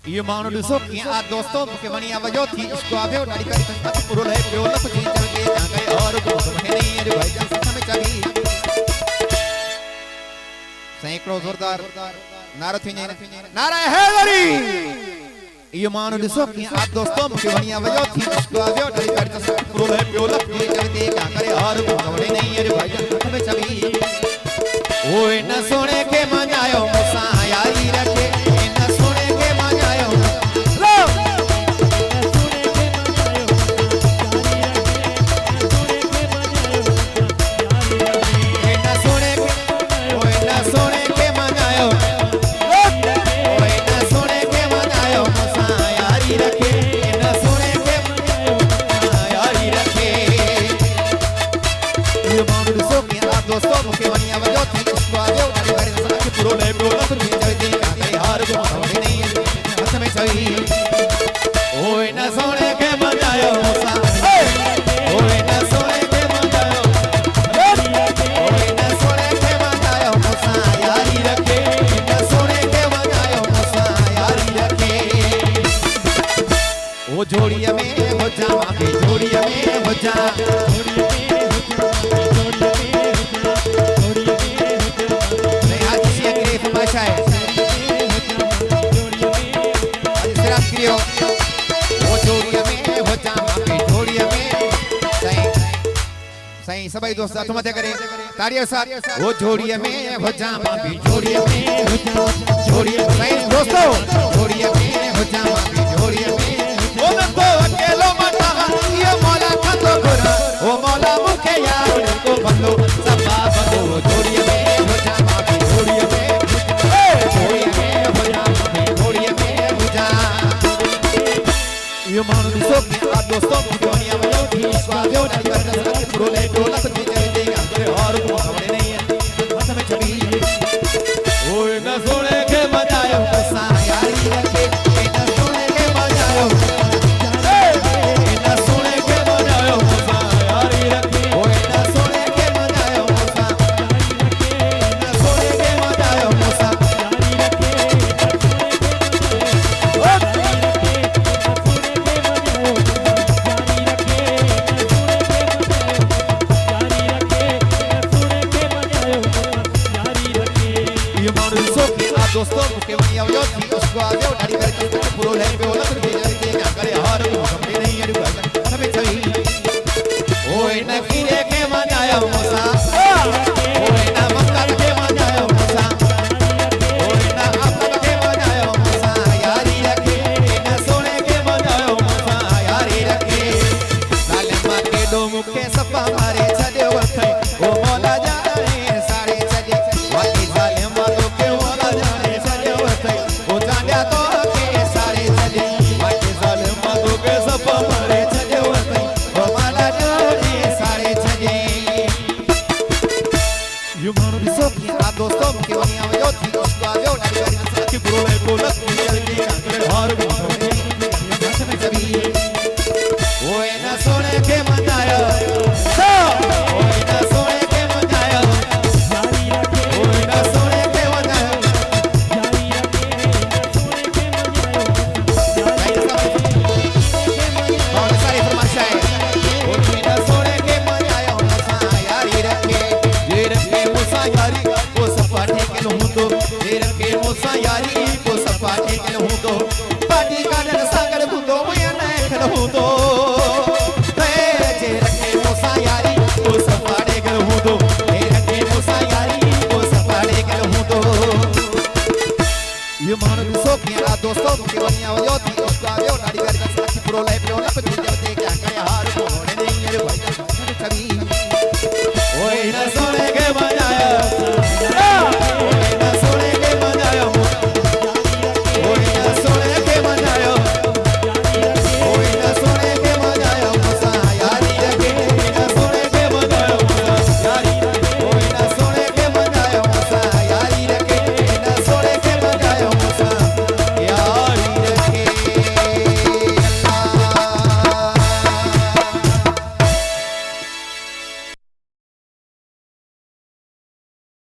ये मानो ॾिसो कीअं आ दोस्तों के वणी वजो थी इसको आवे ॾाढी करी तक पूरो ले पियो न कुछ चल के जा गए और को नहीं है भाई जान सच में चली सैकड़ों जोरदार नारो थी नारा हैदरी ये मानो ॾिसो कीअं आ दोस्तों के वणी वजो थी इसको आवे ॾाढी करी तक पूरो ले पियो न कुछ चल के जा गए और को नहीं है भाई जान सच में चली ओए न सोने के मनायो मुसा यारी रखे दोस्तों मुके वनिया वजो थी इसको आवे उठाड़ी करे सके पूरो ले पूरो तो भी जावे दी काई हार को होने नहीं हाथ में छई ओए न सोने के मजायो मुसा ओए न सोने के मजायो ओए न सोने के मजायो मुसा यारी रखे न सोने के मजायो मुसा यारी रखे ओ जोड़िया में हो जा मां जोड़िया में हो जा सही सभी दोस्त हाथ मत करें तालियों साथ वो जोड़िए में हो जामा भी जोड़िए में हो जामा जोड़िए सही दोस्तों जोड़िए में हो जामा भी जोड़िए में वो तो अकेलो मत ये मौला का तो गुरा वो मौला मुखे यार को बंदो सब बंदो जोड़िए में हो जामा भी जोड़िए में हो जामा भी जोड़िए में हो जा ये मानो दोस्तों दुनिया में लोग स्वादियों नहीं करते रोले डोला तो जीते देगा तेरे और को खबर नहीं है हाथ में छवि ओए न सोने के मजायो मुसा यारी रखे न सोने के मजायो न सोने के मजायो मुसा यारी रखे ओए न सोने के मजायो मुसा न सोने के मजायो मुसा यारी दोस्तों मुके वनी आवयो थी उसको आवे उठाड़ी करके पूरो ले पे ओला तो दे क्या करे हार को हमने नहीं है रुका हमें छवि ओए न कीरे के मनायो मुसा ओए न मक्का के मनायो मुसा ओए न आपका के मनायो मुसा यारी रखे न सोने के मनायो मुसा यारी रखे साले मां के दो मुके सपा मारे छदे वखे ओ मौला जाने सारे छदे वाली साले मां तो के मौला जाने दोस्तों मुके वनी आवयो थी उसको आवे उठाड़ी करे सके पूरो ले पूरो चल के कांगरे हार को हाथ में छवि ओए न सोने के मनायो ओए न सोने के मनायो यारी रखे ओए न सोने के मनायो यारी रखे सोने के मनायो और सारी फरमाइश है ओए न सोने के मनायो मुसा यारी रखे ये रखे मुसा यारी पाटे के लहू तो तेरे के मुसा यारी को सपाटे के लहू तो पाटी का डर सागर बुंदो मैं नहीं खलहू तो तेरे के मुसा यारी को सपाटे के लहू तो तेरे के मुसा यारी को सपाटे के लहू तो ये मानो दोस्तों के दोस्तों के वनिया वयो थी उसको आवे उठाड़ी करके साथी प्रो ले पे ओला पे